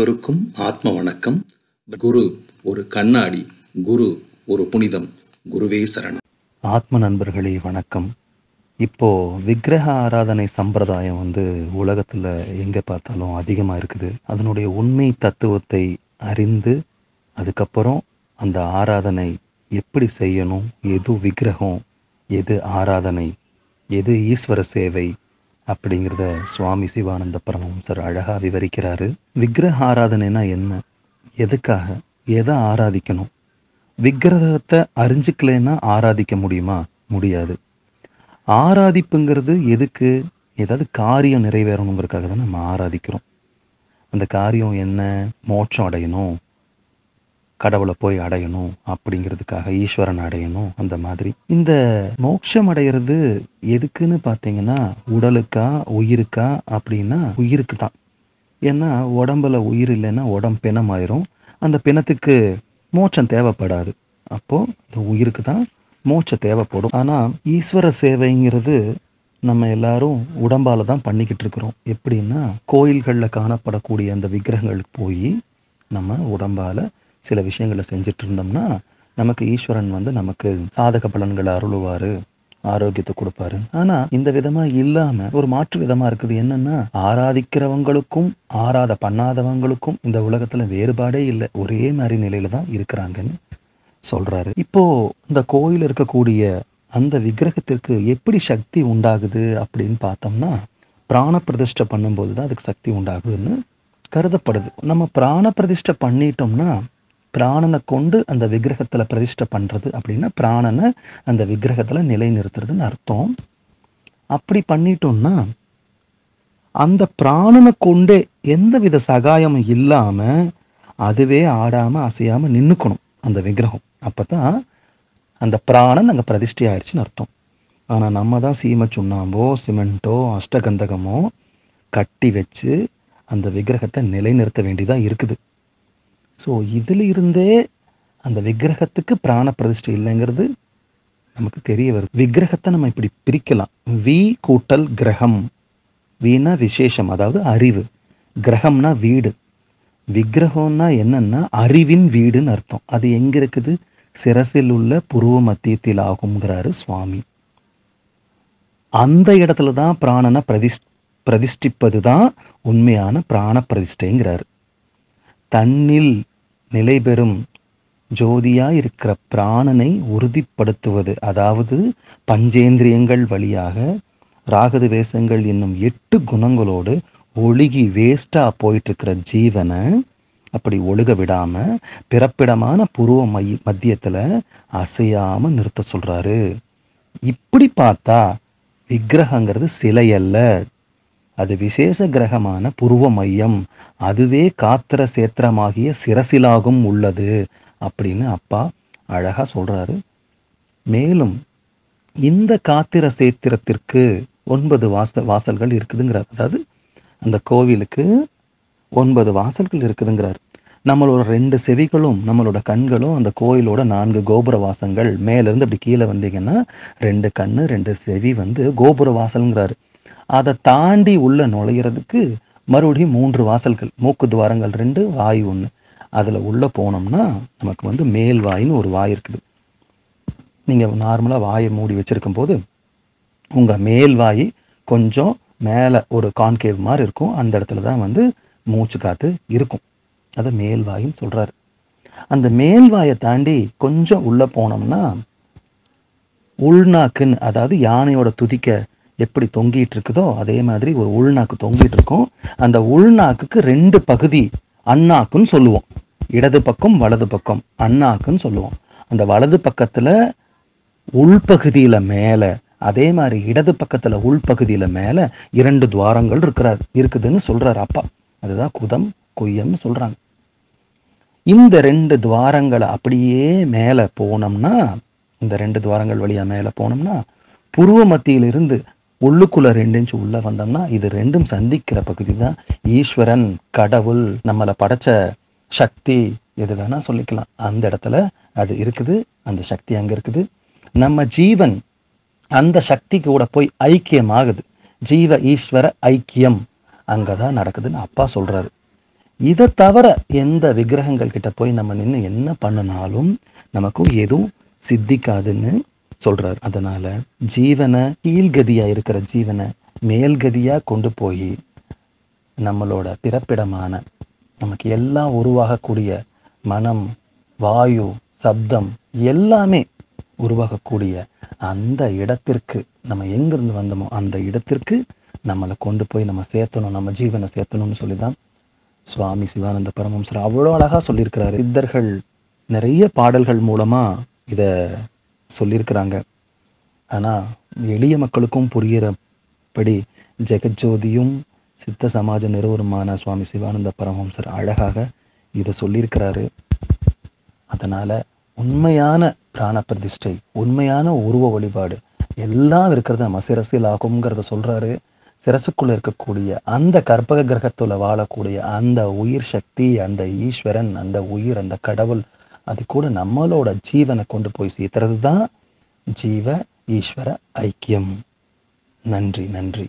அனைவருக்கும் ஆத்ம வணக்கம். குரு ஒரு கண்ணாடி, குரு ஒரு புனிதம். குருவே சரணம். ஆத்ம நண்பர்களே வணக்கம். இப்போ விக்கிரக ஆராதனை சம்பிரதாயம் உலகத்துல எங்க பார்த்தாலும் அதிகமா இருக்குது. அதனுடைய உண்மை தத்துவத்தை அறிந்து அதுக்கப்புறம் அந்த ஆராதனை எப்படி செய்யணும், எது விக்கிரகம், எது ஆராதனை, எது ஈஸ்வர சேவை அப்படிங்கிறத சுவாமி சிவானந்த பரமஹம்சர் அழகா விவரிக்கிறாரு. விக்கிரக ஆராதனைனா என்ன, எதுக்காக, எதை ஆராதிக்கணும், விக்கிரகத்தை அறிஞ்சுக்கலைன்னா ஆராதிக்க முடியுமா? முடியாது. ஆராதிப்புங்கிறது எதுக்கு? ஏதாவது காரியம் நிறைவேறணுங்கிறதுக்காக தான் நம்ம ஆராதிக்கிறோம். அந்த காரியம் என்ன? மோட்சம் அடையணும், கடவுளை போய் அடையணும், அப்படிங்கிறதுக்காக ஈஸ்வரன் அடையணும். அந்த மாதிரி இந்த மோட்சம் அடையிறது எதுக்குன்னு பார்த்தீங்கன்னா, உடலுக்கா உயிருக்கா அப்படின்னா உயிருக்கு தான். ஏன்னா உடம்புல உயிர் இல்லைன்னா உடம்பு பிணமாயிரும். அந்த பிணத்துக்கு மோட்சம் தேவைப்படாது. அப்போ இந்த உயிருக்கு தான் மோட்சம் தேவைப்படும். ஆனால் ஈஸ்வர சேவைங்கிறது நம்ம எல்லாரும் உடம்பால தான் பண்ணிக்கிட்டு இருக்கிறோம். எப்படின்னா, கோயில்களில் காணப்படக்கூடிய அந்த விக்கிரகங்களுக்கு போய் நம்ம உடம்பால சில விஷயங்களை செஞ்சுட்டு இருந்தோம்னா நமக்கு ஈஸ்வரன் நமக்கு சாதக பலன்களை அருளுவாரு, ஆரோக்கியத்தை கொடுப்பாரு. ஆனா இந்த விதமா இல்லாம ஒரு மாற்று விதமா இருக்குது. என்னன்னா, ஆராதிக்கிறவங்களுக்கும் பண்ணாதவங்களுக்கும் இந்த உலகத்துல வேறுபாடே இல்லை, ஒரே மாதிரி நிலையில தான் இருக்கிறாங்கன்னு சொல்றாரு. இப்போ இந்த கோயில் இருக்கக்கூடிய அந்த விக்கிரகத்திற்கு எப்படி சக்தி உண்டாகுது அப்படின்னு பார்த்தோம்னா, பிராண பிரதிஷ்டை பண்ணும்போது தான் அதுக்கு சக்தி உண்டாகுதுன்னு கருதப்படுது. நம்ம பிராண பிரதிஷ்டை பண்ணிட்டோம்னா, பிராணனை கொண்டு அந்த விக்கிரகத்துல பிரதிஷ்டை பண்றது அப்படின்னா பிராணனை அந்த விக்கிரகத்துல நிலைநிறுத்துறதுன்னு அர்த்தம். அப்படி பண்ணிட்டோம்னா அந்த பிராணனை கொண்டே எந்தவித சகாயமும் இல்லாம அதுவே ஆடாம அசையாம நின்னுக்கணும் அந்த விக்கிரகம். அப்பதான் அந்த பிராணன் அங்க பிரதிஷ்டை ஆயிடுச்சுன்னு அர்த்தம். ஆனா நம்ம தான் சீம சுண்ணாம்போ சிமெண்டோ அஷ்டகந்தகமோ கட்டி வச்சு அந்த விக்கிரகத்தை நிலைநிறுத்த வேண்டியதா இருக்குது. ஸோ இதுல இருந்தே அந்த விக்கிரகத்துக்கு பிராண பிரதிஷ்டை இல்லைங்கிறது நமக்கு தெரிய வருது. விக்கிரகத்தை நம்ம இப்படி பிரிக்கலாம். வி கூட்டல் கிரகம். வீணா விசேஷம், அதாவது அறிவு. கிரகம்னா வீடு. விக்கிரகம்னா என்னன்னா அறிவின் வீடுன்னு அர்த்தம். அது எங்க இருக்குது? சிரசில் உள்ள புருவ மத்தியத்தில் ஆகுங்கிறாரு சுவாமி. அந்த இடத்துல தான் பிராணனை பிரதிஷ்டிப்பது தான் உண்மையான பிராண பிரதிஷ்டைங்கிறாரு. தன்னில் நிலை பெறும் ஜோதியா இருக்கிற பிராணனை உறுதிப்படுத்துவது, அதாவது பஞ்சேந்திரியங்கள் வழியாக ராகது வேஷங்கள் என்னும் 8 குணங்களோடு ஒழுகி வேஸ்டா போயிட்டு இருக்கிற ஜீவனை அப்படி ஒழுக விடாம பிறப்பிடமான புருவ மத்தியத்துல அசையாம நிறுத்த சொல்றாரு. இப்படி பார்த்தா விக்கிரகங்கிறது சிலை அல்ல, அது விசேஷ கிரகமான புருவ மையம், அதுவே காத்திர சேத்திரமாகிய சிரசிலாகும் உள்ளது அப்படின்னு அப்பா அழகா சொல்றாரு. மேலும் இந்த காத்திர சேத்திரத்திற்கு 9 வாசல்கள் இருக்குதுங்கிறார். அதாவது அந்த கோவிலுக்கு 9 வாசல்கள் இருக்குதுங்கிறார். நம்மளோட 2 செவிகளும் நம்மளோட கண்களும் அந்த கோயிலோட 4 கோபுர வாசல்கள். மேல இருந்து அப்படி கீழே வந்தீங்கன்னா 2 கண்ணு 2 செவி கோபுர வாசல்ங்கிறாரு. அதை தாண்டி உள்ள நுழையிறதுக்கு மறுபடியும் 3 வாசல்கள், மூக்கு துவாரங்கள் 2, வாய் 1. அதுல உள்ள போனோம்னா நமக்கு மேல் வாயின்னு ஒரு வாய் இருக்குது. நீங்க நார்மலா வாயை மூடி வச்சிருக்கும் போது உங்க மேல் வாய் கொஞ்சம் மேல ஒரு கான்கேவ் மாதிரி இருக்கும். அந்த இடத்துல தான் மூச்சு காத்து இருக்கும். அதை மேல் வாயின்னு சொல்றாரு. அந்த மேல் வாயை தாண்டி கொஞ்சம் உள்ள போனோம்னா உள்நாக்குன்னு, அதாவது யானையோட துதிக்க எப்படி தொங்கிட்டு இருக்குதோ அதே மாதிரி ஒரு உள்நாக்கு தொங்கிட்டு இருக்கும். அந்த உள்நாக்குக்கு 2 பகுதி அண்ணாக்குன்னு சொல்லுவோம். இடது பக்கம் வலது பக்கம் அண்ணாக்குன்னு சொல்லுவோம். அந்த வலது பக்கத்துல உள்பகுதியில மேல, அதே மாதிரி இடது பக்கத்துல உள்பகுதியில மேல 2 துவாரங்கள் இருக்குதுன்னு சொல்றாரு அப்பா. அதுதான் குதம் கொய்யம்னு சொல்றாங்க. இந்த 2 துவாரங்களை அப்படியே மேல போனோம்னா, இந்த 2 துவாரங்கள் வழியா மேல போனோம்னா புருவ மத்தியிலிருந்து உள்ளுக்குள்ள 2 இன்ச்சு உள்ள வந்தோம்னா இது 2ம் சந்திக்கிற பகுதி தான் ஈஸ்வரன், கடவுள், நம்மளை படைச்ச சக்தி, எது வேணா சொல்லிக்கலாம். அந்த இடத்துல அது இருக்குது. அந்த சக்தி அங்க இருக்குது. நம்ம ஜீவன் அந்த சக்தி கூட போய் ஐக்கியம் ஆகுது. ஜீவ ஈஸ்வர ஐக்கியம் அங்கதான் நடக்குதுன்னு அப்பா சொல்றாரு. இதை தவிர எந்த விக்கிரகங்கள் கிட்ட போய் நம்ம நின்று என்ன பண்ணினாலும் நமக்கும் எதுவும் சித்திக்காதுன்னு சொல்றாரு. அதனால ஜீவனை, கீழ்கதியா இருக்கிற ஜீவனை மேல்கதியா கொண்டு போய் நம்மளோட பிறப்பிடமான, நமக்கு எல்லாம் உருவாகக்கூடிய மனம், வாயு, சப்தம் எல்லாமே உருவாகக்கூடிய அந்த இடத்திற்கு, நம்ம எங்கிருந்து வந்தோமோ அந்த இடத்திற்கு நம்மளை கொண்டு போய் நம்ம சேர்த்தணும், நம்ம ஜீவனை சேர்த்தணும்னு சொல்லிதான் சுவாமி சிவானந்த பரமஹம்சர் அவ்வளோ அழகா சொல்லியிருக்கிறாரு. சித்தர்கள் நிறைய பாடல்கள் மூலமா இத சொல்லியிருக்கிறாங்க. ஆனா எளிய மக்களுக்கும் புரிகிறபடி ஜெகஜோதியும் சித்த சமாஜ நிறுவனமான சுவாமி சிவானந்த பரமஹம்சர் அழகாக இதை சொல்லியிருக்கிறாரு. அதனால உண்மையான பிராண பிரதிஷ்டை, உண்மையான உருவ வழிபாடு எல்லாம் இருக்கிறது நம்ம சிரசில் ஆகும்ங்கிறத சொல்றாரு. சிரசுக்குள்ள இருக்கக்கூடிய அந்த கற்பக கிரகத்துல வாழக்கூடிய அந்த உயிர் சக்தி, அந்த ஈஸ்வரன், அந்த உயிர், அந்த கடவுள், அது கூட நம்மளோட ஜீவனை கொண்டு போய் சேர்த்துறது தான் ஜீவ ஈஸ்வர ஐக்கியம். நன்றி, நன்றி.